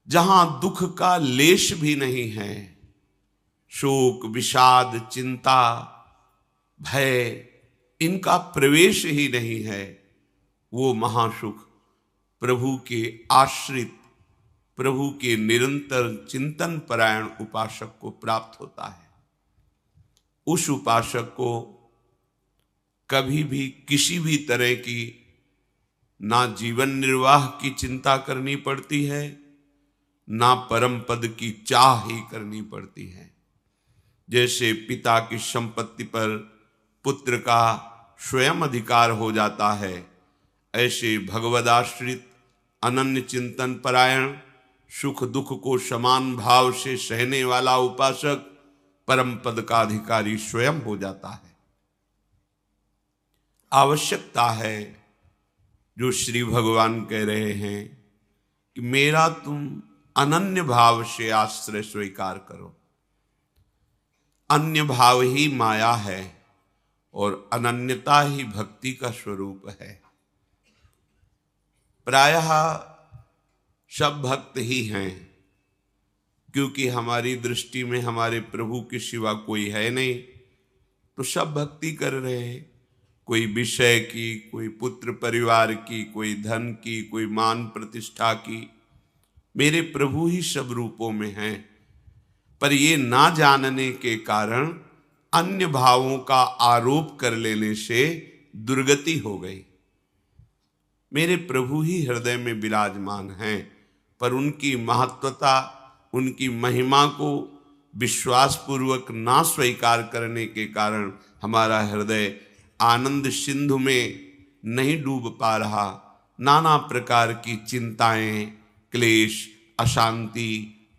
जहां दुख का लेश भी नहीं है, शोक विषाद चिंता भय इनका प्रवेश ही नहीं है, वो महासुख प्रभु के आश्रित, प्रभु के निरंतर चिंतन परायण उपासक को प्राप्त होता है। उस उपासक को कभी भी किसी भी तरह की ना जीवन निर्वाह की चिंता करनी पड़ती है, ना परम पद की चाह ही करनी पड़ती है। जैसे पिता की संपत्ति पर पुत्र का स्वयं अधिकार हो जाता है, ऐसे भगवदाश्रित अनन्य चिंतन परायण सुख दुख को समान भाव से सहने वाला उपासक परम पद का अधिकारी स्वयं हो जाता है। आवश्यकता है जो श्री भगवान कह रहे हैं कि मेरा तुम अनन्य भाव से आश्रय स्वीकार करो। अन्य भाव ही माया है और अनन्यता ही भक्ति का स्वरूप है। प्रायः सब भक्त ही हैं, क्योंकि हमारी दृष्टि में हमारे प्रभु के सिवा कोई है नहीं, तो सब भक्ति कर रहे हैं। कोई विषय की, कोई पुत्र परिवार की, कोई धन की, कोई मान प्रतिष्ठा की। मेरे प्रभु ही सब रूपों में हैं, पर ये ना जानने के कारण अन्य भावों का आरोप कर लेने से दुर्गति हो गई। मेरे प्रभु ही हृदय में विराजमान हैं, पर उनकी महत्वता, उनकी महिमा को विश्वास पूर्वक ना स्वीकार करने के कारण हमारा हृदय आनंद सिंधु में नहीं डूब पा रहा। नाना प्रकार की चिंताएं, क्लेश, अशांति,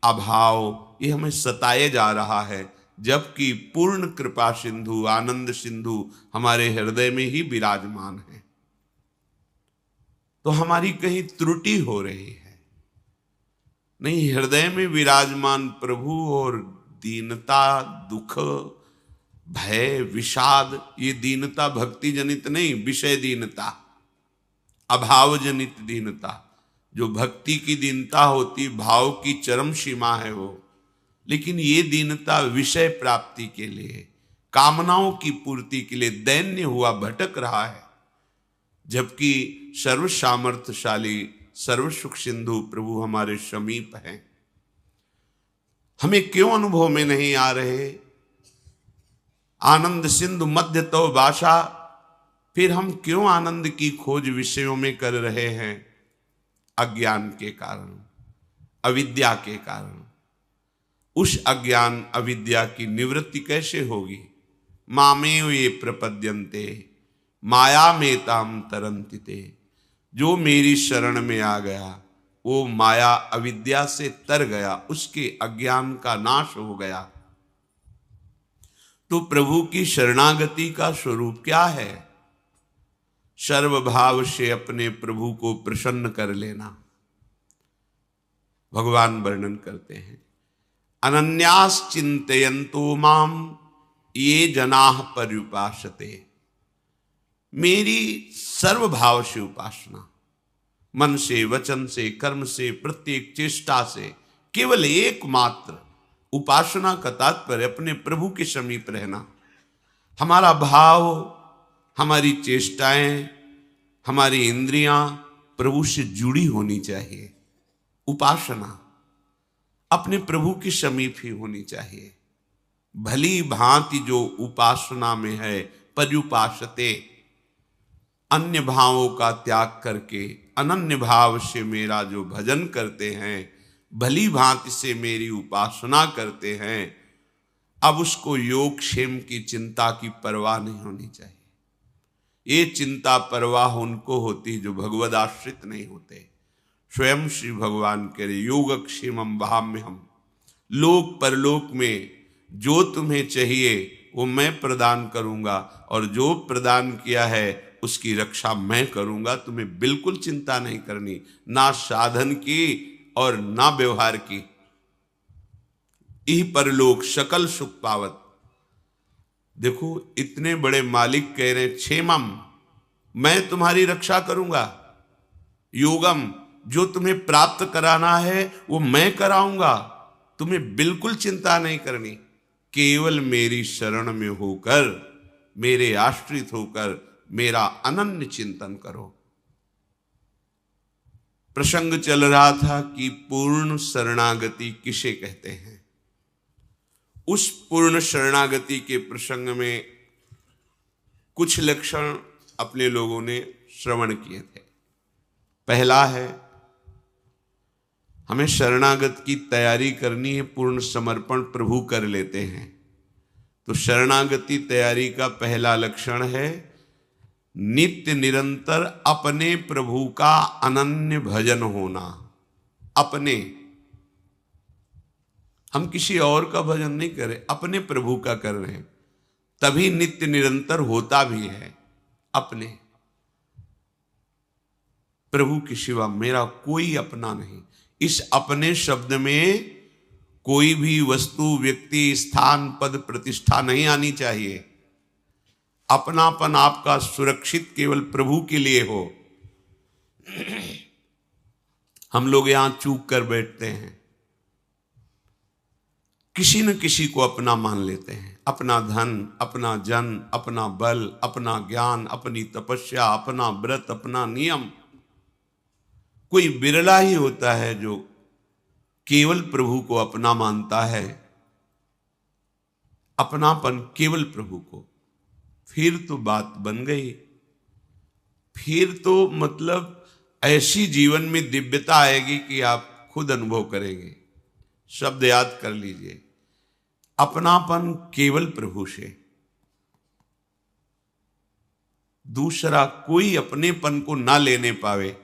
अभाव ये हमें सताए जा रहा है, जबकि पूर्ण कृपा सिंधु, आनंद सिंधु हमारे हृदय में ही विराजमान है। तो हमारी कहीं त्रुटि हो रही है। नहीं, हृदय में विराजमान प्रभु और दीनता, दुख, भय, विषाद, ये दीनता भक्ति जनित नहीं, विषय दीनता, अभाव जनित दीनता। जो भक्ति की दीनता होती, भाव की चरम सीमा है वो, लेकिन ये दीनता विषय प्राप्ति के लिए, कामनाओं की पूर्ति के लिए दैन्य हुआ भटक रहा है। जबकि सर्व सामर्थ्यशाली, सर्व सुख सिंधु प्रभु हमारे समीप हैं। हमें क्यों अनुभव में नहीं आ रहे? आनंद सिंधु मध्य तो भाषा, फिर हम क्यों आनंद की खोज विषयों में कर रहे हैं? अज्ञान के कारण, अविद्या के कारण। उस अज्ञान अविद्या की निवृत्ति कैसे होगी? मामेव ये प्रपद्यन्ते माया में ताम तरन्ति ते। जो मेरी शरण में आ गया वो माया अविद्या से तर गया, उसके अज्ञान का नाश हो गया। तो प्रभु की शरणागति का स्वरूप क्या है? सर्वभाव से अपने प्रभु को प्रसन्न कर लेना। भगवान वर्णन करते हैं, अनन्यास चिंतयन्तो माम ये जनाः पर्युपासते। मेरी सर्वभाव से उपासना, मन से, वचन से, कर्म से, प्रत्येक चेष्टा से, केवल एकमात्र उपासना का तात्पर्य अपने प्रभु के समीप रहना। हमारा भाव, हमारी चेष्टाएं, हमारी इंद्रियां प्रभु से जुड़ी होनी चाहिए। उपासना अपने प्रभु के समीप ही होनी चाहिए। भली भांति जो उपासना में है, पर्युपासते, अन्य भावों का त्याग करके अनन्य भाव से मेरा जो भजन करते हैं, भली भांति से मेरी उपासना करते हैं, अब उसको योग क्षेम की चिंता की परवाह नहीं होनी चाहिए। ये चिंता परवाह उनको होती जो भगवद आश्रित नहीं होते। स्वयं श्री भगवान कह रहे, योगक्षेमम वहाम्यहम्। लोक परलोक में जो तुम्हें चाहिए वो मैं प्रदान करूंगा, और जो प्रदान किया है उसकी रक्षा मैं करूंगा। तुम्हें बिल्कुल चिंता नहीं करनी, ना साधन की और ना व्यवहार की। इह परलोक सकल सुख पावत। देखो, इतने बड़े मालिक कह रहे हैं, क्षेमम, मैं तुम्हारी रक्षा करूंगा। योगम, जो तुम्हें प्राप्त कराना है वो मैं कराऊंगा, तुम्हें बिल्कुल चिंता नहीं करनी। केवल मेरी शरण में होकर, मेरे आश्रित होकर मेरा अनन्य चिंतन करो। प्रसंग चल रहा था कि पूर्ण शरणागति किसे कहते हैं। उस पूर्ण शरणागति के प्रसंग में कुछ लक्षण अपने लोगों ने श्रवण किए थे। पहला है, हमें शरणागत की तैयारी करनी है, पूर्ण समर्पण प्रभु कर लेते हैं। तो शरणागति तैयारी का पहला लक्षण है नित्य निरंतर अपने प्रभु का अनन्य भजन होना। अपने, हम किसी और का भजन नहीं कर रहे, अपने प्रभु का कर रहे हैं, तभी नित्य निरंतर होता भी है। अपने प्रभु के सिवा मेरा कोई अपना नहीं। इस अपने शब्द में कोई भी वस्तु, व्यक्ति, स्थान, पद, प्रतिष्ठा नहीं आनी चाहिए। अपनापन आपका सुरक्षित केवल प्रभु के लिए हो। हम लोग यहां चूक कर बैठते हैं, किसी न किसी को अपना मान लेते हैं। अपना धन, अपना जन, अपना बल, अपना ज्ञान, अपनी तपस्या, अपना व्रत, अपना नियम। कोई बिरला ही होता है जो केवल प्रभु को अपना मानता है, अपनापन केवल प्रभु को। फिर तो बात बन गई। फिर तो मतलब ऐसी जीवन में दिव्यता आएगी कि आप खुद अनुभव करेंगे। शब्द याद कर लीजिए, अपनापन केवल प्रभु से। दूसरा कोई अपनेपन को ना लेने पावे,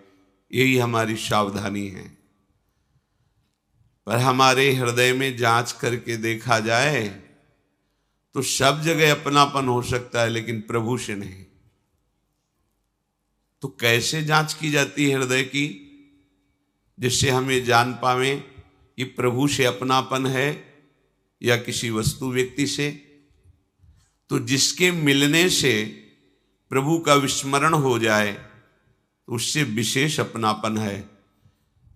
यही हमारी सावधानी है। पर हमारे हृदय में जांच करके देखा जाए तो सब जगह अपनापन हो सकता है, लेकिन प्रभु से नहीं। तो कैसे जांच की जाती है हृदय की, जिससे हमें जान पावे कि प्रभु से अपनापन है या किसी वस्तु व्यक्ति से? तो जिसके मिलने से प्रभु का विस्मरण हो जाए तो उससे विशेष अपनापन है,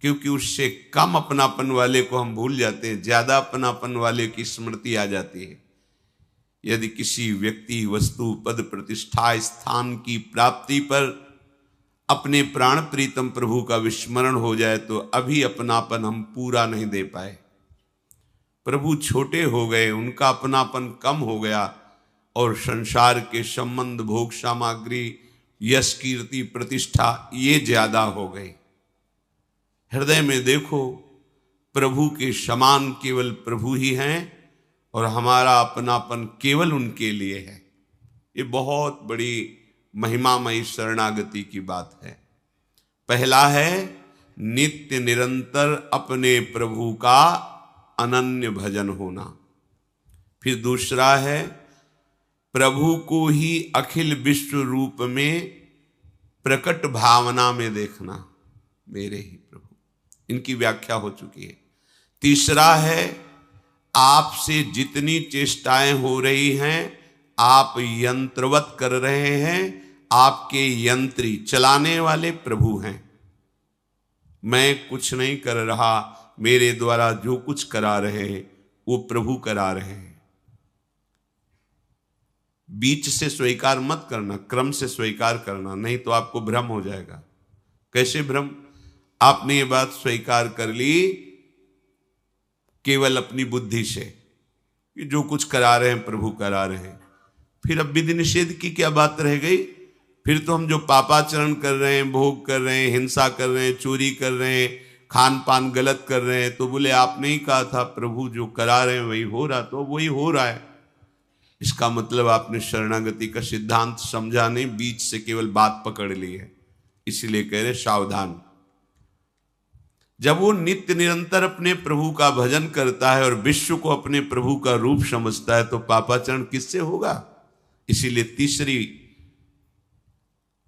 क्योंकि उससे कम अपनापन वाले को हम भूल जाते हैं, ज्यादा अपनापन वाले की स्मृति आ जाती है। यदि किसी व्यक्ति, वस्तु, पद, प्रतिष्ठा, स्थान की प्राप्ति पर अपने प्राण प्रीतम प्रभु का विस्मरण हो जाए तो अभी अपनापन हम पूरा नहीं दे पाए। प्रभु छोटे हो गए, उनका अपनापन कम हो गया और संसार के संबंध, भोग सामग्री, यश, कीर्ति, प्रतिष्ठा ये ज्यादा हो गए। हृदय में देखो, प्रभु के समान केवल प्रभु ही हैं और हमारा अपनापन केवल उनके लिए है। ये बहुत बड़ी महिमामयी शरणागति की बात है। पहला है नित्य निरंतर अपने प्रभु का अनन्य भजन होना। फिर दूसरा है प्रभु को ही अखिल विश्व रूप में प्रकट भावना में देखना, मेरे ही प्रभु। इनकी व्याख्या हो चुकी है। तीसरा है आपसे जितनी चेष्टाएं हो रही हैं, आप यंत्रवत कर रहे हैं, आपके यंत्री, चलाने वाले प्रभु हैं। मैं कुछ नहीं कर रहा, मेरे द्वारा जो कुछ करा रहे हैं वो प्रभु करा रहे हैं। बीच से स्वीकार मत करना, क्रम से स्वीकार करना, नहीं तो आपको भ्रम हो जाएगा। कैसे भ्रम? आपने ये बात स्वीकार कर ली केवल अपनी बुद्धि से कि जो कुछ करा रहे हैं प्रभु करा रहे हैं, फिर अब विधि निषेध की क्या बात रह गई? फिर तो हम जो पापाचरण कर रहे हैं, भोग कर रहे हैं, हिंसा कर रहे हैं, चोरी कर रहे हैं, खान पान गलत कर रहे हैं, तो बोले आपने ही कहा था प्रभु जो करा रहे हैं वही हो रहा, तो वही हो रहा है। इसका मतलब आपने शरणागति का सिद्धांत समझा नहीं, बीच से केवल बात पकड़ ली है। इसीलिए कह रहे सावधान। जब वो नित्य निरंतर अपने प्रभु का भजन करता है और विश्व को अपने प्रभु का रूप समझता है तो पापाचरण किससे होगा? इसीलिए तीसरी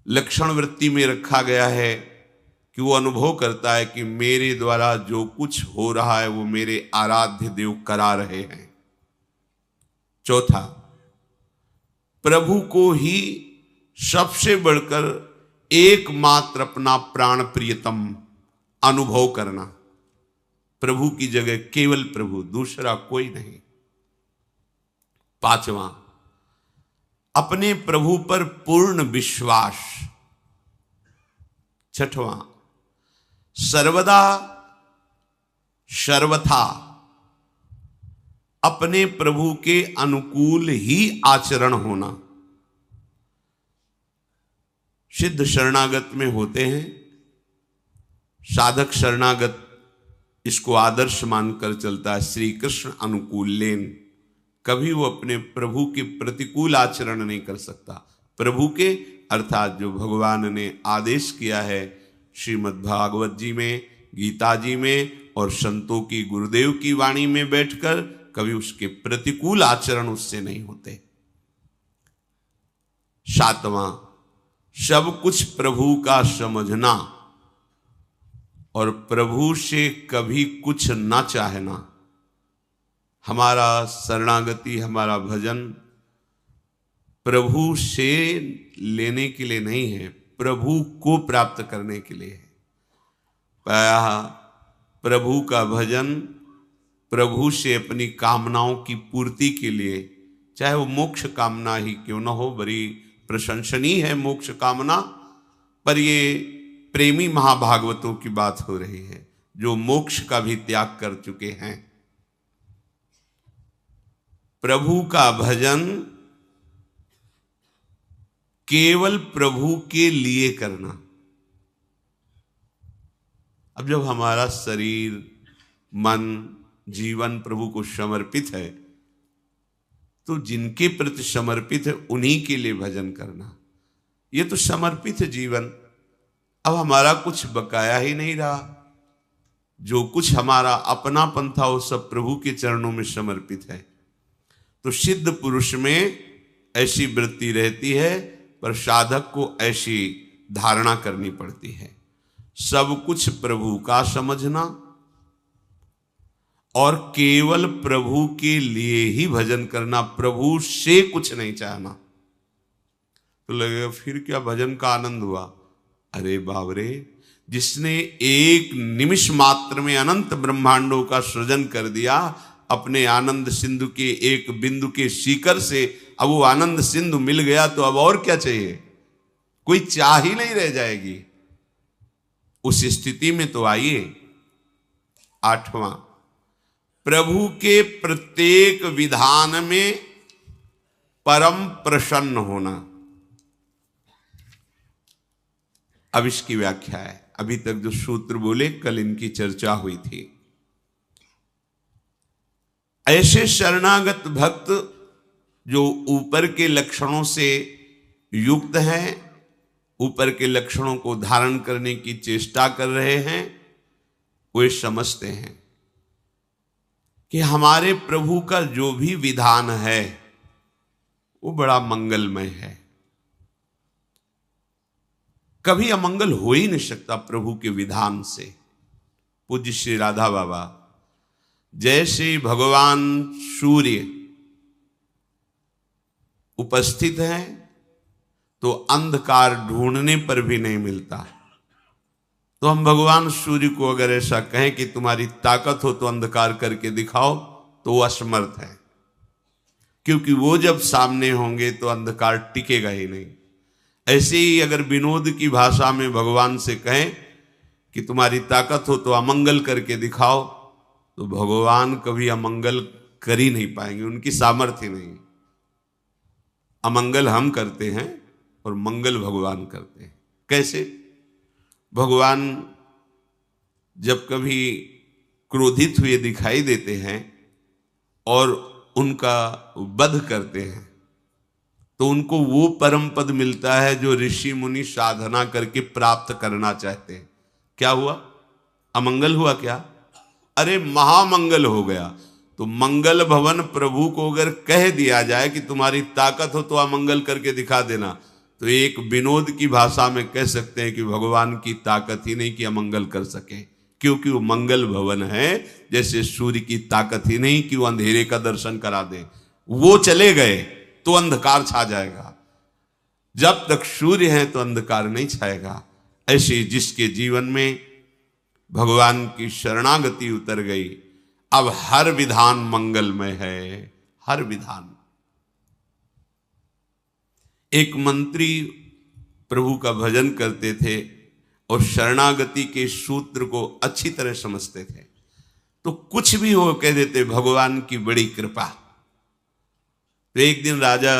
लक्षण वृत्ति में रखा गया है कि वो अनुभव करता है कि मेरे द्वारा जो कुछ हो रहा है वो मेरे आराध्य देव करा रहे हैं। चौथा, प्रभु को ही सबसे बढ़कर एकमात्र अपना प्राण प्रियतम अनुभव करना, प्रभु की जगह केवल प्रभु, दूसरा कोई नहीं। पांचवा, अपने प्रभु पर पूर्ण विश्वास। छठवां, सर्वदा सर्वथा अपने प्रभु के अनुकूल ही आचरण होना। सिद्ध शरणागत में होते हैं, साधक शरणागत इसको आदर्श मानकर चलता है, श्री कृष्ण अनुकूलेन। कभी वो अपने प्रभु के प्रतिकूल आचरण नहीं कर सकता। प्रभु के अर्थात जो भगवान ने आदेश किया है श्रीमद् भागवत जी में, गीता जी में और संतों की, गुरुदेव की वाणी में बैठकर, कभी उसके प्रतिकूल आचरण उससे नहीं होते। सातवां, सब कुछ प्रभु का समझना और प्रभु से कभी कुछ ना चाहना। हमारा शरणागति, हमारा भजन प्रभु से लेने के लिए नहीं है, प्रभु को प्राप्त करने के लिए है। प्रभु का भजन प्रभु से अपनी कामनाओं की पूर्ति के लिए, चाहे वो मोक्ष कामना ही क्यों न हो, बड़ी प्रशंसनीय है मोक्ष कामना, पर ये प्रेमी महाभागवतों की बात हो रही है जो मोक्ष का भी त्याग कर चुके हैं। प्रभु का भजन केवल प्रभु के लिए करना। अब जब हमारा शरीर, मन, जीवन प्रभु को समर्पित है, तो जिनके प्रति समर्पित है उन्हीं के लिए भजन करना। ये तो समर्पित है जीवन। अब हमारा कुछ बकाया ही नहीं रहा, जो कुछ हमारा अपनापन था वो सब प्रभु के चरणों में समर्पित है। तो सिद्ध पुरुष में ऐसी वृत्ति रहती है, पर साधक को ऐसी धारणा करनी पड़ती है, सब कुछ प्रभु का समझना और केवल प्रभु के लिए ही भजन करना, प्रभु से कुछ नहीं चाहना। तो लगेगा फिर क्या भजन का आनंद हुआ? अरे बाबरे, जिसने एक निमिष मात्र में अनंत ब्रह्मांडों का सृजन कर दिया अपने आनंद सिंधु के एक बिंदु के शिखर से, अब वो आनंद सिंधु मिल गया तो अब और क्या चाहिए? कोई चाह ही नहीं रह जाएगी। उस स्थिति में तो आइए। आठवां, प्रभु के प्रत्येक विधान में परम प्रसन्न होना। अब इसकी व्याख्या है। अभी तक जो सूत्र बोले कल इनकी चर्चा हुई थी। ऐसे शरणागत भक्त जो ऊपर के लक्षणों से युक्त हैं, ऊपर के लक्षणों को धारण करने की चेष्टा कर रहे हैं, वे समझते हैं कि हमारे प्रभु का जो भी विधान है वो बड़ा मंगलमय है। कभी अमंगल हो ही नहीं सकता प्रभु के विधान से। पूज्य श्री राधा बाबा, जैसे भगवान सूर्य उपस्थित हैं तो अंधकार ढूंढने पर भी नहीं मिलता, तो हम भगवान सूर्य को अगर ऐसा कहें कि तुम्हारी ताकत हो तो अंधकार करके दिखाओ, तो वो असमर्थ है, क्योंकि वो जब सामने होंगे तो अंधकार टिकेगा ही नहीं। ऐसे ही अगर विनोद की भाषा में भगवान से कहें कि तुम्हारी ताकत हो तो अमंगल करके दिखाओ, तो भगवान कभी अमंगल कर ही नहीं पाएंगे, उनकी सामर्थ्य नहीं। अमंगल हम करते हैं और मंगल भगवान करते हैं। कैसे? भगवान जब कभी क्रोधित हुए दिखाई देते हैं और उनका वध करते हैं, तो उनको वो परम पद मिलता है जो ऋषि मुनि साधना करके प्राप्त करना चाहते हैं। क्या हुआ? अमंगल हुआ क्या? अरे महामंगल हो गया। तो मंगल भवन प्रभु को अगर कह दिया जाए कि तुम्हारी ताकत हो तो अमंगल करके दिखा देना, तो एक विनोद की भाषा में कह सकते हैं कि भगवान की ताकत ही नहीं कि अमंगल कर सके, क्योंकि वो मंगल भवन है। जैसे सूर्य की ताकत ही नहीं कि वो अंधेरे का दर्शन करा दे, वो चले गए तो अंधकार छा जाएगा। जब तक सूर्य है तो अंधकार नहीं छाएगा। ऐसे जिसके जीवन में भगवान की शरणागति उतर गई। अब हर विधान मंगलमय है, हर विधान। एक मंत्री प्रभु का भजन करते थे और शरणागति के सूत्र को अच्छी तरह समझते थे, तो कुछ भी हो कह देते भगवान की बड़ी कृपा। तो एक दिन राजा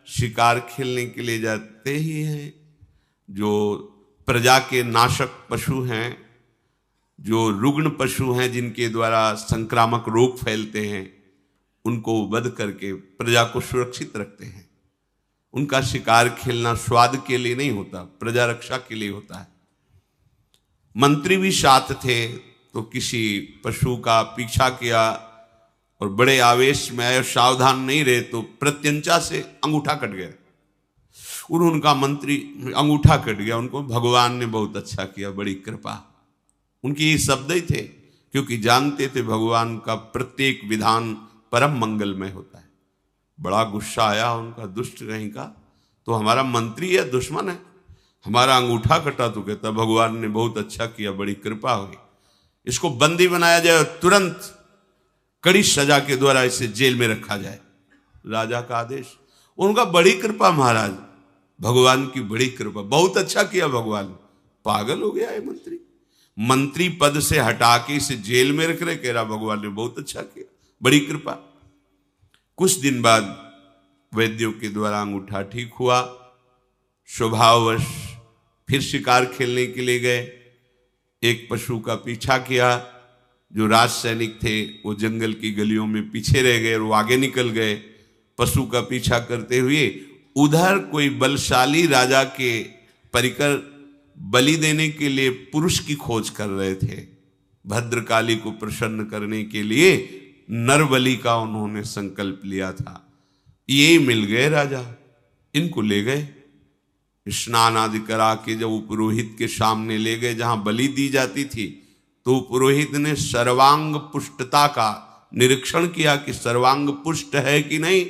शिकार खेलने के लिए जाते ही हैं, जो प्रजा के नाशक पशु हैं, जो रुग्ण पशु हैं, जिनके द्वारा संक्रामक रोग फैलते हैं, उनको वध करके प्रजा को सुरक्षित रखते हैं। उनका शिकार खेलना स्वाद के लिए नहीं होता, प्रजा रक्षा के लिए होता है। मंत्री भी साथ थे, तो किसी पशु का पीछा किया और बड़े आवेश में आए, सावधान नहीं रहे तो प्रत्यंचा से अंगूठा कट गया। उनका मंत्री अंगूठा कट गया, उनको भगवान ने बहुत अच्छा किया, बड़ी कृपा। उनके ये शब्द ही थे, क्योंकि जानते थे भगवान का प्रत्येक विधान परम मंगलमय होता है। बड़ा गुस्सा आया उनका, दुष्ट कहीं का, तो हमारा मंत्री या दुश्मन है, हमारा अंगूठा कटा, तो कहता भगवान ने बहुत अच्छा किया, बड़ी कृपा हुई, इसको बंदी बनाया जाए और तुरंत कड़ी सजा के द्वारा इसे जेल में रखा जाए। राजा का आदेश। उनका बड़ी कृपा महाराज, भगवान की बड़ी कृपा, बहुत अच्छा किया भगवान। पागल हो गया है मंत्री, मंत्री पद से हटा के इसे जेल में रख रहे, कह रहा भगवान ने बहुत अच्छा किया, बड़ी कृपा। कुछ दिन बाद वैद्यों के द्वारा अंगूठा ठीक हुआ। स्वभाववश फिर शिकार खेलने के लिए गए। एक पशु का पीछा किया, जो राज सैनिक थे वो जंगल की गलियों में पीछे रह गए और वो आगे निकल गए। पशु का पीछा करते हुए उधर कोई बलशाली राजा के परिकर बलि देने के लिए पुरुष की खोज कर रहे थे। भद्रकाली को प्रसन्न करने के लिए नर बलि का उन्होंने संकल्प लिया था। ये मिल गए राजा, इनको ले गए, स्नान आदि करा के जब वो पुरोहित के सामने ले गए जहां बलि दी जाती थी, तो पुरोहित ने सर्वांग पुष्टता का निरीक्षण किया कि सर्वांग पुष्ट है कि नहीं।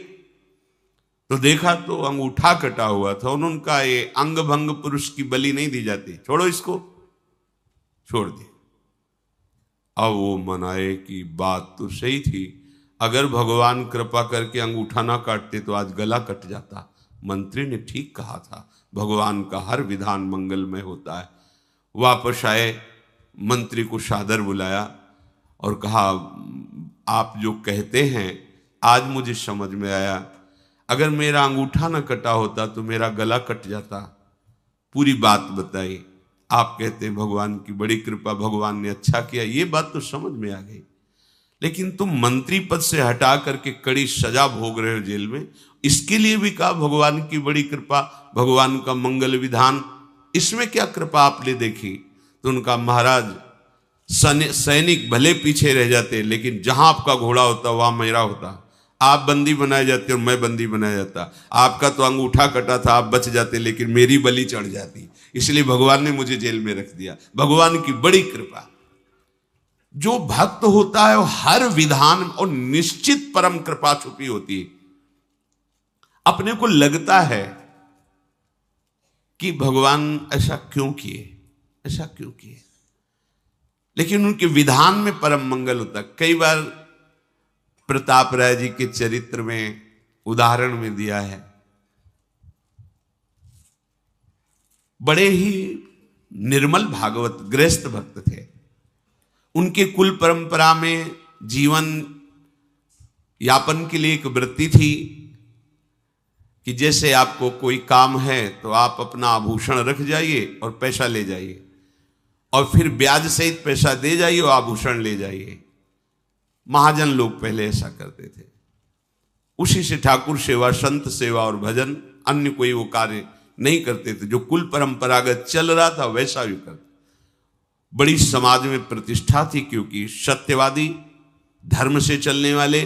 तो देखा तो अंगूठा कटा हुआ था। उन्होंने कहा ये अंग भंग पुरुष की बलि नहीं दी जाती, छोड़ो इसको, छोड़ दिया। अब वो मनाए कि बात तो सही थी, अगर भगवान कृपा करके अंगूठा ना काटते तो आज गला कट जाता। मंत्री ने ठीक कहा था, भगवान का हर विधान मंगलमय होता है। वापस आए, मंत्री को सादर बुलाया और कहा आप जो कहते हैं आज मुझे समझ में आया, अगर मेरा अंगूठा न कटा होता तो मेरा गला कट जाता। पूरी बात बताई। आप कहते हैं भगवान की बड़ी कृपा, भगवान ने अच्छा किया, ये बात तो समझ में आ गई, लेकिन तुम मंत्री पद से हटा करके कड़ी सजा भोग रहे हो जेल में, इसके लिए भी कहा भगवान की बड़ी कृपा, भगवान का मंगल विधान, इसमें क्या कृपा आपने देखी? तो उनका महाराज सैनिक भले पीछे रह जाते, लेकिन जहां आपका घोड़ा होता वहां मेरा होता। आप बंदी बनाए जाते और मैं बंदी बनाया जाता। आपका तो अंगूठा कटा था, आप बच जाते, लेकिन मेरी बलि चढ़ जाती, इसलिए भगवान ने मुझे जेल में रख दिया। भगवान की बड़ी कृपा। जो भक्त होता है वो हर विधान और निश्चित परम कृपा छुपी होती है। अपने को लगता है कि भगवान ऐसा क्यों किए, ऐसा क्यों किए, लेकिन उनके विधान में परम मंगल होता। कई बार प्रताप राय जी के चरित्र में उदाहरण में दिया है, बड़े ही निर्मल भागवत गृहस्थ भक्त थे। उनके कुल परंपरा में जीवन यापन के लिए एक वृत्ति थी कि जैसे आपको कोई काम है तो आप अपना आभूषण रख जाइए और पैसा ले जाइए, और फिर ब्याज सहित पैसा दे जाइए और आभूषण ले जाइए। महाजन लोग पहले ऐसा करते थे। उसी से ठाकुर सेवा, संत सेवा और भजन, अन्य कोई वो कार्य नहीं करते थे। जो कुल परंपरागत चल रहा था वैसा भी करते। बड़ी समाज में प्रतिष्ठा थी, क्योंकि सत्यवादी, धर्म से चलने वाले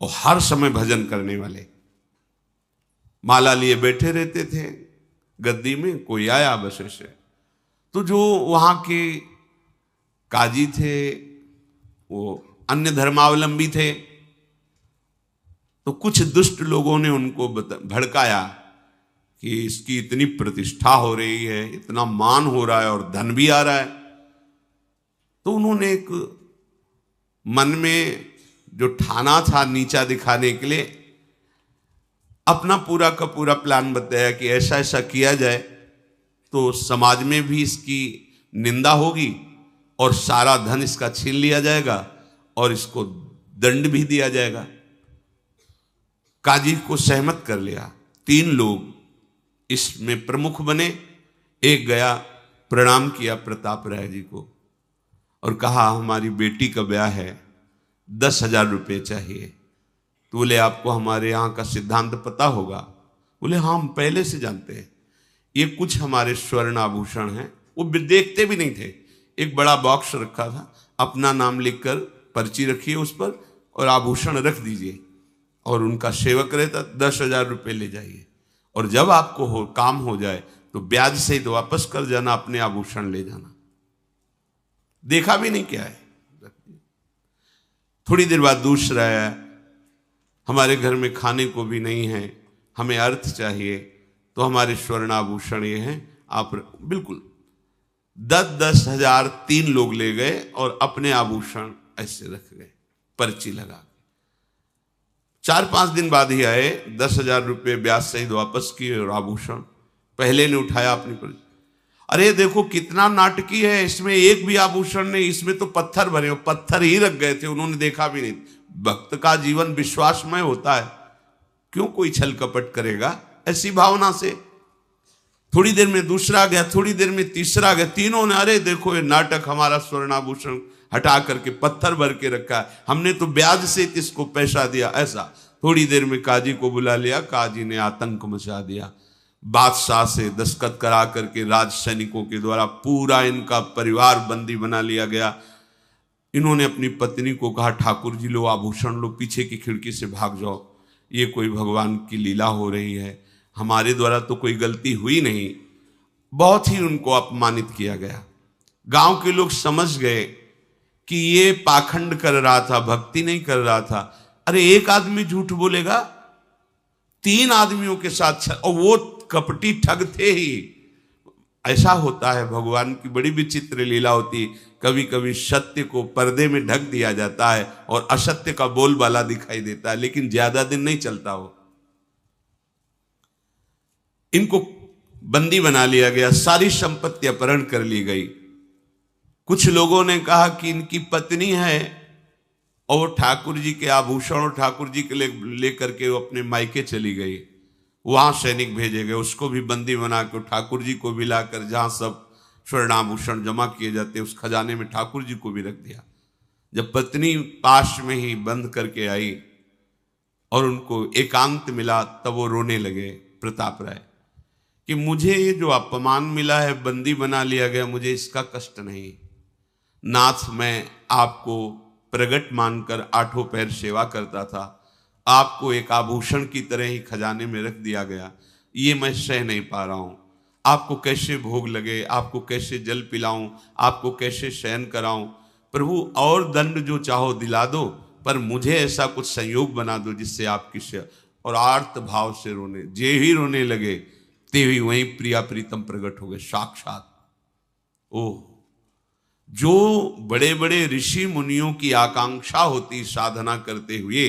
और हर समय भजन करने वाले। माला लिए बैठे रहते थे गद्दी में, कोई आया बस ऐसे, तो जो वहां के काजी थे वो अन्य धर्मावलंबी थे, तो कुछ दुष्ट लोगों ने उनको भड़काया कि इसकी इतनी प्रतिष्ठा हो रही है, इतना मान हो रहा है और धन भी आ रहा है, तो उन्होंने एक मन में जो ठाना था नीचा दिखाने के लिए अपना पूरा का पूरा प्लान बताया कि ऐसा ऐसा किया जाए तो समाज में भी इसकी निंदा होगी और सारा धन इसका छीन लिया जाएगा और इसको दंड भी दिया जाएगा। काजी को सहमत कर लिया। 3 लोग इसमें प्रमुख बने। एक गया, प्रणाम किया प्रताप राय जी को और कहा हमारी बेटी का ब्याह है, 10,000 रुपये चाहिए। तो बोले आपको हमारे यहाँ का सिद्धांत पता होगा? बोले हाँ हम पहले से जानते हैं। ये कुछ हमारे स्वर्ण आभूषण हैं। वो देखते भी नहीं थे। एक बड़ा बॉक्स रखा था, अपना नाम लिखकर पर्ची रखिए उस पर और आभूषण रख दीजिए और उनका सेवक रहता, 10,000 रुपये ले जाइए और जब आपको काम हो जाए तो ब्याज सहित वापस कर जाना, अपने आभूषण ले जाना। देखा भी नहीं क्या है। थोड़ी देर बाद दूसरा आया, हमारे घर में खाने को भी नहीं है, हमें अर्थ चाहिए, तो हमारे स्वर्ण आभूषण ये हैं, आप बिल्कुल 10,000 3 लोग ले गए और अपने आभूषण ऐसे रख गए पर्ची लगा। 4-5 दिन बाद ही आए, 10,000 रुपये ब्याज सहित वापस किए और आभूषण पहले ने उठाया अपनी पर्ची। अरे देखो कितना नाटकी है, इसमें एक भी आभूषण नहीं, इसमें तो पत्थर भरे हो, पत्थर ही रख गए थे, उन्होंने देखा भी नहीं। भक्त का जीवन विश्वासमय होता है, क्यों कोई छल कपट करेगा ऐसी भावना से। थोड़ी देर में दूसरा गया, थोड़ी देर में तीसरा गया, तीनों ने अरे देखो ये नाटक, हमारा स्वर्णाभूषण हटा करके पत्थर भर के रखा है, हमने तो ब्याज से इसको पैसा दिया। ऐसा थोड़ी देर में काजी को बुला लिया, काजी ने आतंक मचा दिया। बादशाह से दस्तखत करा करके राज सैनिकों के द्वारा पूरा इनका परिवार बंदी बना लिया गया। इन्होंने अपनी पत्नी को कहा ठाकुर जी लो आभूषण लो, पीछे की खिड़की से भाग जाओ, ये कोई भगवान की लीला हो रही है, हमारे द्वारा तो कोई गलती हुई नहीं। बहुत ही उनको अपमानित किया गया। गांव के लोग समझ गए कि ये पाखंड कर रहा था, भक्ति नहीं कर रहा था। अरे एक आदमी झूठ बोलेगा, 3 आदमियों के साथ, और वो कपटी ठग थे ही। ऐसा होता है, भगवान की बड़ी विचित्र लीला होती। कभी कभी सत्य को पर्दे में ढक दिया जाता है और असत्य का बोलबाला दिखाई देता है, लेकिन ज्यादा दिन नहीं चलता वो। इनको बंदी बना लिया गया, सारी संपत्ति अपहरण कर ली गई। कुछ लोगों ने कहा कि इनकी पत्नी है और वो ठाकुर जी के आभूषण और ठाकुर जी के लेकर के वो अपने मायके चली गई। वहां सैनिक भेजे गए, उसको भी बंदी बना कर ठाकुर जी को भी लाकर जहां सब स्वर्णाभूषण जमा किए जाते उस खजाने में ठाकुर जी को भी रख दिया। जब पत्नी पास में ही बंद करके आई और उनको एकांत मिला, तब वो रोने लगे प्रताप राय कि मुझे ये जो अपमान मिला है, बंदी बना लिया गया, मुझे इसका कष्ट नहीं। नाथ, मैं आपको प्रगट मानकर 8 पैर सेवा करता था, आपको एक आभूषण की तरह ही खजाने में रख दिया गया, ये मैं सह नहीं पा रहा हूं। आपको कैसे भोग लगे, आपको कैसे जल पिलाऊं, आपको कैसे शयन कराऊं। प्रभु और दंड जो चाहो दिला दो, पर मुझे ऐसा कुछ संयोग बना दो जिससे आपकी सेवा। और आर्त भाव से रोने, जे ही रोने लगे ते ही वहीं प्रिया प्रीतम प्रकट हो गए साक्षात। ओह, जो बड़े बड़े ऋषि मुनियों की आकांक्षा होती साधना करते हुए,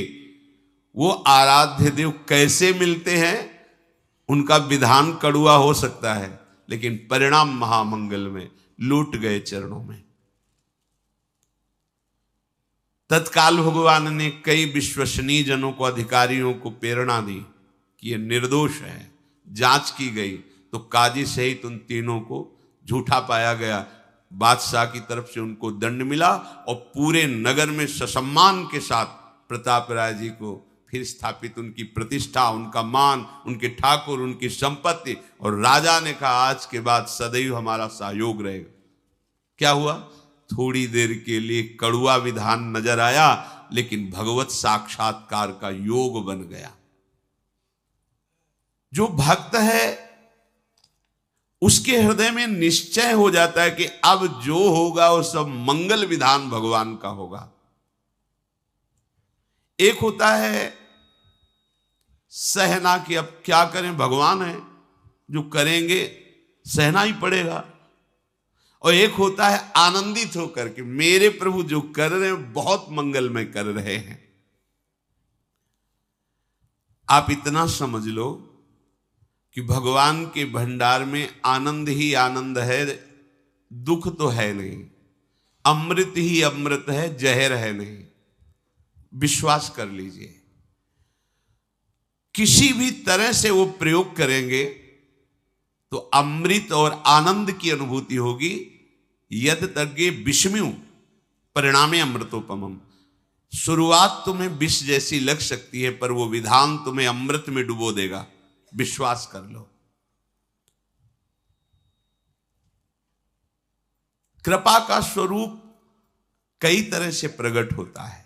वो आराध्य देव कैसे मिलते हैं। उनका विधान कड़ुआ हो सकता है, लेकिन परिणाम महामंगल में, लूट गए चरणों में। तत्काल भगवान ने कई विश्वसनीय जनों को, अधिकारियों को प्रेरणा दी कि ये निर्दोष है। जांच की गई तो काजी सहित उन तीनों को झूठा पाया गया। बादशाह की तरफ से उनको दंड मिला और पूरे नगर में ससम्मान के साथ प्रताप राय जी को फिर स्थापित, उनकी प्रतिष्ठा, उनका मान, उनके ठाकुर, उनकी संपत्ति। और राजा ने कहा आज के बाद सदैव हमारा सहयोग रहेगा। क्या हुआ? थोड़ी देर के लिए कड़ुआ विधान नजर आया, लेकिन भगवत साक्षात्कार का योग बन गया। जो भक्त है उसके हृदय में निश्चय हो जाता है कि अब जो होगा वो सब मंगल विधान भगवान का होगा। एक होता है सहना कि अब क्या करें, भगवान है, जो करेंगे सहना ही पड़ेगा। और एक होता है आनंदित होकर के मेरे प्रभु जो कर रहे हैं बहुत मंगलमय कर रहे हैं। आप इतना समझ लो कि भगवान के भंडार में आनंद ही आनंद है, दुख तो है नहीं, अमृत ही अमृत है, जहर है नहीं। विश्वास कर लीजिए, किसी भी तरह से वो प्रयोग करेंगे तो अमृत और आनंद की अनुभूति होगी। यद तज्ञे विषम्यु परिणामे अमृतोपमम। शुरुआत तुम्हें विष जैसी लग सकती है, पर वो विधान तुम्हें अमृत में डुबो देगा, विश्वास कर लो। कृपा का स्वरूप कई तरह से प्रकट होता है।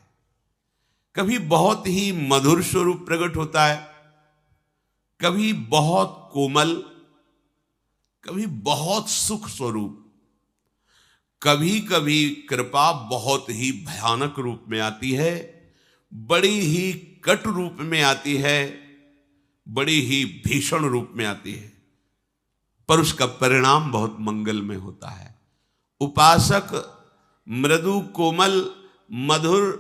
कभी बहुत ही मधुर स्वरूप प्रकट होता है, कभी बहुत कोमल, कभी बहुत सुख स्वरूप, कभी कभी कृपा बहुत ही भयानक रूप में आती है, बड़ी ही कट रूप में आती है, बड़ी ही भीषण रूप में आती है, पर उसका परिणाम बहुत मंगलमय होता है। उपासक मृदु कोमल मधुर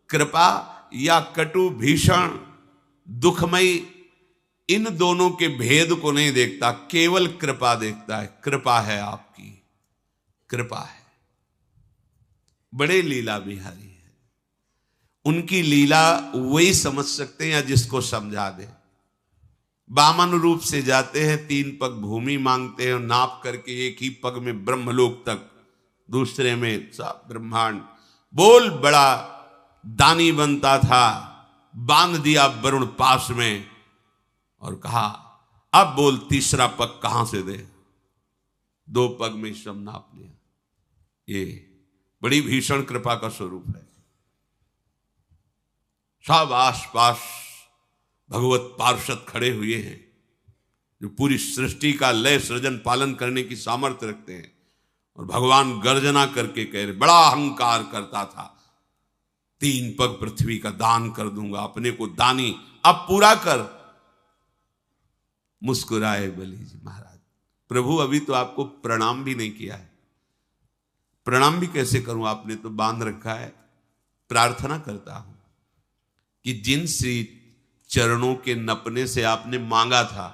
कृपा या कटु भीषण दुखमयी इन दोनों के भेद को नहीं देखता, केवल कृपा देखता है। कृपा है आपकी, कृपा है। बड़े लीला बिहारी है, उनकी लीला वही समझ सकते हैं या जिसको समझा दे। वामन रूप से जाते हैं, 3 पग भूमि मांगते हैं, नाप करके एक ही पग में ब्रह्मलोक तक, दूसरे में सब ब्रह्मांड। बोल बड़ा दानी बनता था, बांध दिया वरुण पास में और कहा अब बोल तीसरा पग कहां से दे। 2 पग में सब नाप लिया। ये बड़ी भीषण कृपा का स्वरूप है। सब आसपास भगवत पार्षद खड़े हुए हैं जो पूरी सृष्टि का लय सृजन पालन करने की सामर्थ्य रखते हैं, और भगवान गर्जना करके कह रहे, बड़ा अहंकार करता था, 3 पग पृथ्वी का दान कर दूंगा, अपने को दानी अब पूरा कर। मुस्कुराए बलि जी महाराज, प्रभु अभी तो आपको प्रणाम भी नहीं किया है। प्रणाम भी कैसे करूं, आपने तो बांध रखा है। प्रार्थना करता हूं कि जिन श्री चरणों के नपने से आपने मांगा था,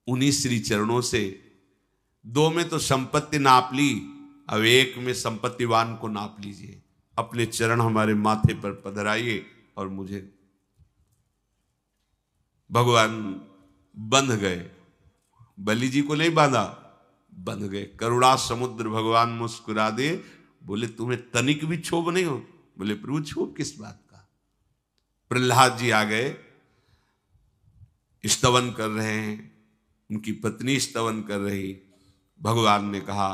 उन्हीं श्री चरणों से 2 में तो संपत्ति नाप ली, अब 1 में संपत्तिवान को नाप लीजिए। अपने चरण हमारे माथे पर पधराइए और मुझे। भगवान बंध गए, बलि जी को नहीं बांधा, बंध गए। करुणा समुद्र भगवान मुस्कुरा दे, बोले तुम्हें तनिक भी क्षोभ नहीं हो? बोले प्रभु क्षोभ किस बात का। प्रहलाद जी आ गए, स्तवन कर रहे हैं, उनकी पत्नी स्तवन कर रही। भगवान ने कहा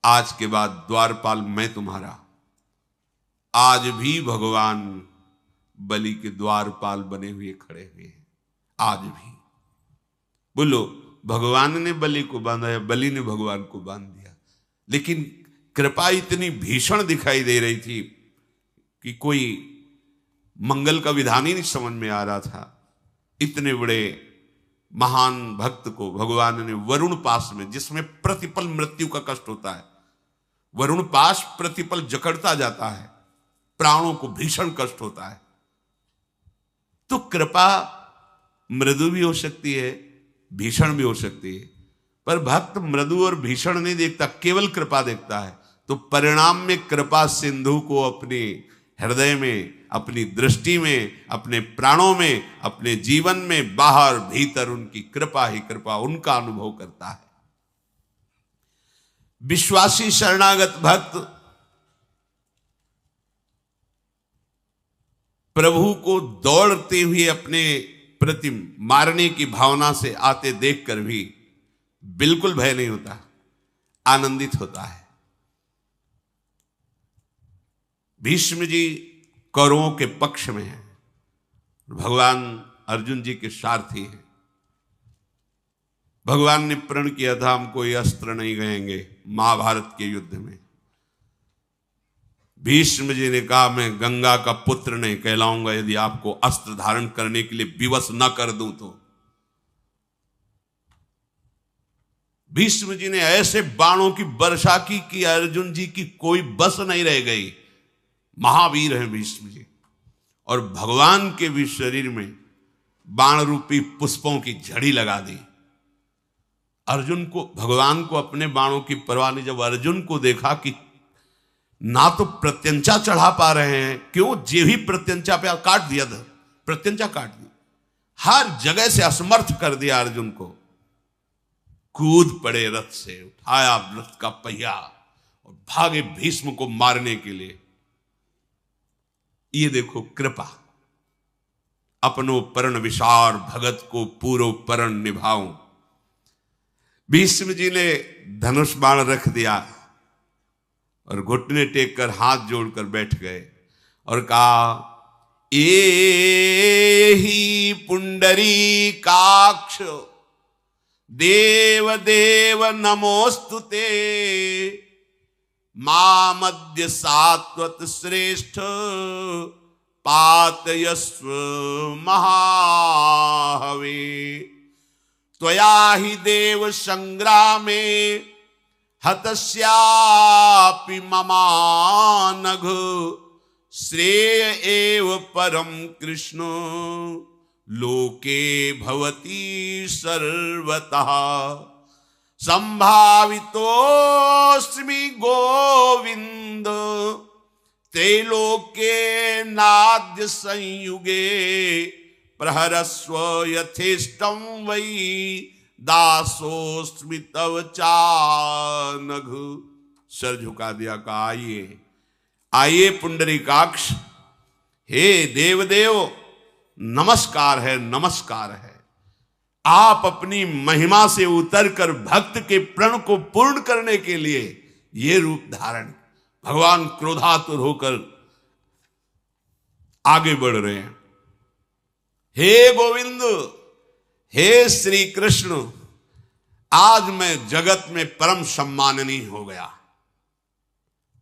आज के बाद द्वारपाल मैं तुम्हारा। आज भी भगवान बलि के द्वारपाल बने हुए खड़े हुए हैं, आज भी। बोलो, भगवान ने बलि को बांधा या बलि ने भगवान को बांध दिया? लेकिन कृपा इतनी भीषण दिखाई दे रही थी कि कोई मंगल का विधान ही नहीं समझ में आ रहा था। इतने बड़े महान भक्त को भगवान ने वरुण पास में, जिसमें प्रतिपल मृत्यु का कष्ट होता है, वरुण पास प्रतिपल जकड़ता जाता है, प्राणों को भीषण कष्ट होता है। तो कृपा मृदु भी हो सकती है, भीषण भी हो सकती है, पर भक्त मृदु और भीषण नहीं देखता, केवल कृपा देखता है। तो परिणाम में कृपा सिंधु को अपने हृदय में, अपनी दृष्टि में, अपने प्राणों में, अपने जीवन में, बाहर भीतर उनकी कृपा ही कृपा, उनका अनुभव करता है। विश्वासी शरणागत भक्त प्रभु को दौड़ते हुए अपने प्रति मारने की भावना से आते देखकर भी बिल्कुल भय नहीं होता, आनंदित होता है। भीष्म जी कौरवों के पक्ष में हैं, भगवान अर्जुन जी के सारथी हैं। भगवान ने प्रण किया था हम कोई अस्त्र नहीं गएंगे महाभारत के युद्ध में। भीष्म जी ने कहा मैं गंगा का पुत्र नहीं कहलाऊंगा यदि आपको अस्त्र धारण करने के लिए विवश न कर दूं तो। भीष्म जी ने ऐसे बाणों की वर्षा की कि अर्जुन जी की कोई बस नहीं रह गई। महावीर हैं भीष्म जी। और भगवान के भी शरीर में बाण रूपी पुष्पों की झड़ी लगा दी। अर्जुन को, भगवान को अपने बाणों की परवाह नहीं। जब अर्जुन को देखा कि ना तो प्रत्यंचा चढ़ा पा रहे हैं, क्यों जे ही प्रत्यंचा पे काट दिया था, प्रत्यंचा काट दी, हर जगह से असमर्थ कर दिया अर्जुन को। कूद पड़े रथ से, उठाया रथ का पहिया और भागे भीष्म को मारने के लिए। ये देखो कृपा, अपनो परण विशार भगत को पूरो परण निभाऊं। भीष्म जी ने धनुष बाण रख दिया और घुटने टेक कर हाथ जोड़कर बैठ गए और कहा, एहि पुंडरीकाक्ष देव देव नमोस्तुते मामद्य सात्वत श्रेष्ठ पातयस्व महाहवे त्वया हि देव संग्रामे हतस्यापि ममानघ श्रेय एव परम कृष्ण लोके भवति सर्वतः संभावितोऽस्मि गोविंद त्रैलोक्ये नाद्य संयुगे प्रहरस्व यथेष्टं वै दासोऽस्मि तव चानघ। सर झुका दिया, कहा आइए आइए पुंडरीकाक्ष, हे देवदेव नमस्कार है नमस्कार है। आप अपनी महिमा से उतरकर भक्त के प्रण को पूर्ण करने के लिए ये रूप धारण, भगवान क्रोधातुर होकर आगे बढ़ रहे हैं। हे गोविंद, हे श्री कृष्ण, आज मैं जगत में परम सम्माननीय हो गया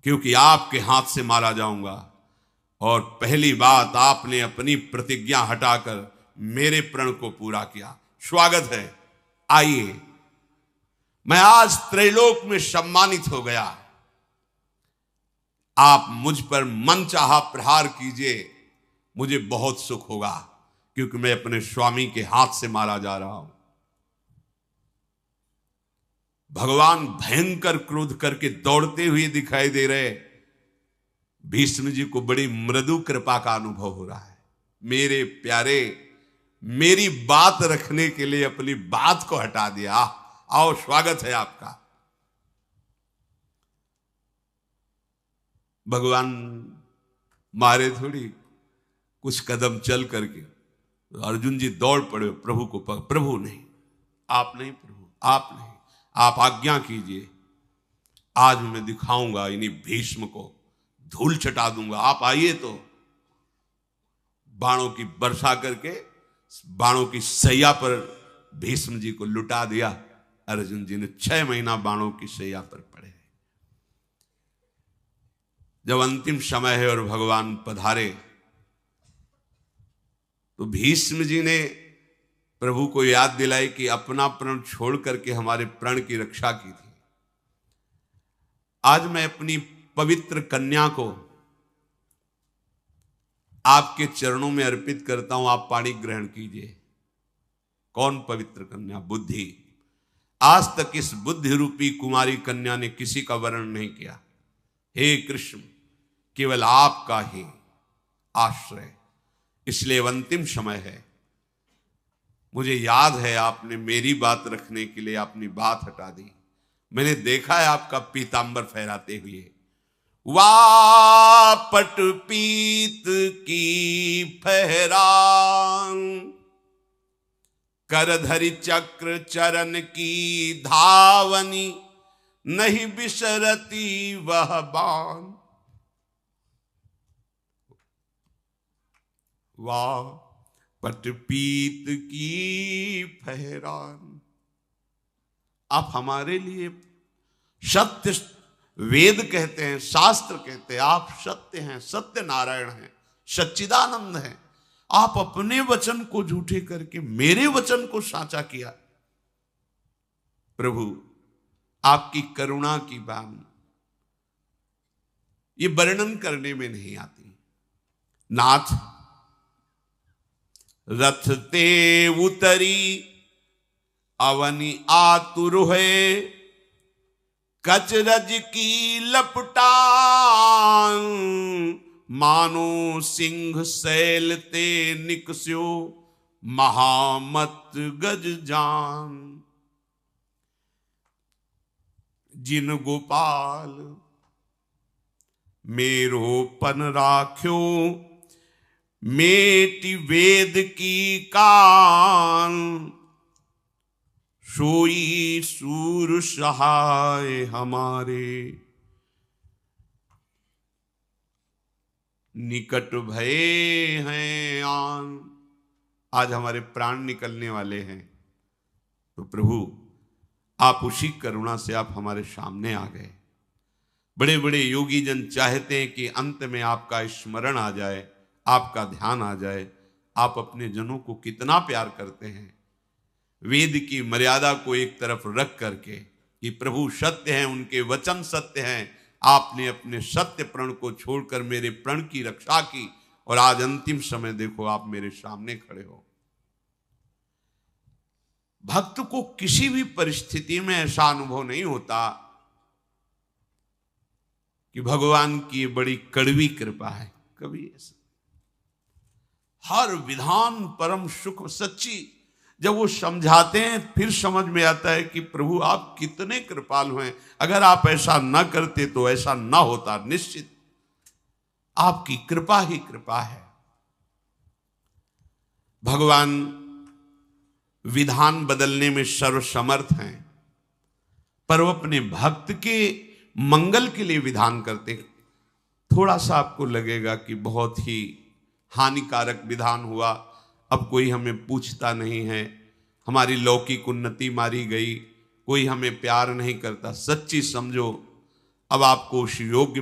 क्योंकि आपके हाथ से मारा जाऊंगा। और पहली बात, आपने अपनी प्रतिज्ञा हटाकर मेरे प्रण को पूरा किया। स्वागत है, आइए। मैं आज त्रैलोक में सम्मानित हो गया। आप मुझ पर मन चाहा प्रहार कीजिए, मुझे बहुत सुख होगा क्योंकि मैं अपने स्वामी के हाथ से मारा जा रहा हूं। भगवान भयंकर क्रोध करके दौड़ते हुए दिखाई दे रहे। भीष्म जी को बड़ी मृदु कृपा का अनुभव हो रहा है। मेरे प्यारे, मेरी बात रखने के लिए अपनी बात को हटा दिया। आओ, स्वागत है आपका। भगवान मारे थोड़ी, कुछ कदम चल करके अर्जुन जी दौड़ पड़े प्रभु को। प्रभु नहीं, आप नहीं प्रभु, आप नहीं, आप आज्ञा कीजिए। आज मैं दिखाऊंगा इन्हीं भीष्म को, धूल चटा दूंगा। आप आइए। तो बाणों की वर्षा करके बाणों की सैया पर भीष्म जी को लुटा दिया। अर्जुन जी ने 6 महीना बाणों की सैया पर पड़े। जब अंतिम समय है और भगवान पधारे तो भीष्म जी ने प्रभु को याद दिलाई कि अपना प्रण छोड़ करके हमारे प्रण की रक्षा की थी। आज मैं अपनी पवित्र कन्या को आपके चरणों में अर्पित करता हूं, आप पाणी ग्रहण कीजिए। कौन पवित्र कन्या? बुद्धि। आज तक इस बुद्धि रूपी कुमारी कन्या ने किसी का वर्ण नहीं किया। हे कृष्ण, केवल आपका ही आश्रय, इसलिए अंतिम समय है। मुझे याद है आपने मेरी बात रखने के लिए अपनी बात हटा दी। मैंने देखा है आपका पीतांबर फहराते हुए। वापट पीत की फहरान, करधरि चक्र चरण की धावनी, नहीं बिसरती वह बाण। वाह पटपीत की फहरान। आप हमारे लिए सत्य, वेद कहते हैं, शास्त्र कहते हैं, आप सत्य हैं, सत्य नारायण हैं, सच्चिदानंद हैं। आप अपने वचन को झूठे करके मेरे वचन को साचा किया। प्रभु, आपकी करुणा की बात ये वर्णन करने में नहीं आती। नाथ रथ ते उतरी अवनि आतुर है, कचरज की लपटान, मानो सिंह सैल ते निकस्यो महामत गज जान। जिन गोपाल मेरो पन राख्यो, मेटी वेद की कान, सोई सूर सहाय हमारे, निकट भये हैं आन। आज हमारे प्राण निकलने वाले हैं, तो प्रभु आप उसी करुणा से आप हमारे सामने आ गए। बड़े बड़े योगी जन चाहते हैं कि अंत में आपका स्मरण आ जाए, आपका ध्यान आ जाए। आप अपने जनों को कितना प्यार करते हैं। वेद की मर्यादा को एक तरफ रख करके कि प्रभु सत्य हैं, उनके वचन सत्य हैं, आपने अपने सत्य प्रण को छोड़कर मेरे प्रण की रक्षा की, और आज अंतिम समय देखो आप मेरे सामने खड़े हो। भक्त को किसी भी परिस्थिति में ऐसा अनुभव नहीं होता कि भगवान की बड़ी कड़वी कृपा है, कभी ऐसा। हर विधान परम सुख सच्ची, जब वो समझाते हैं फिर समझ में आता है कि प्रभु आप कितने कृपालु हैं। अगर आप ऐसा न करते तो ऐसा न होता, निश्चित आपकी कृपा ही कृपा है। भगवान विधान बदलने में सर्वसमर्थ हैं, पर वो अपने भक्त के मंगल के लिए विधान करते। थोड़ा सा आपको लगेगा कि बहुत ही हानिकारक विधान हुआ, अब कोई हमें पूछता नहीं है, हमारी लौकिक उन्नति मारी गई, कोई हमें प्यार नहीं करता। सच्ची समझो, अब आपको उस योग्य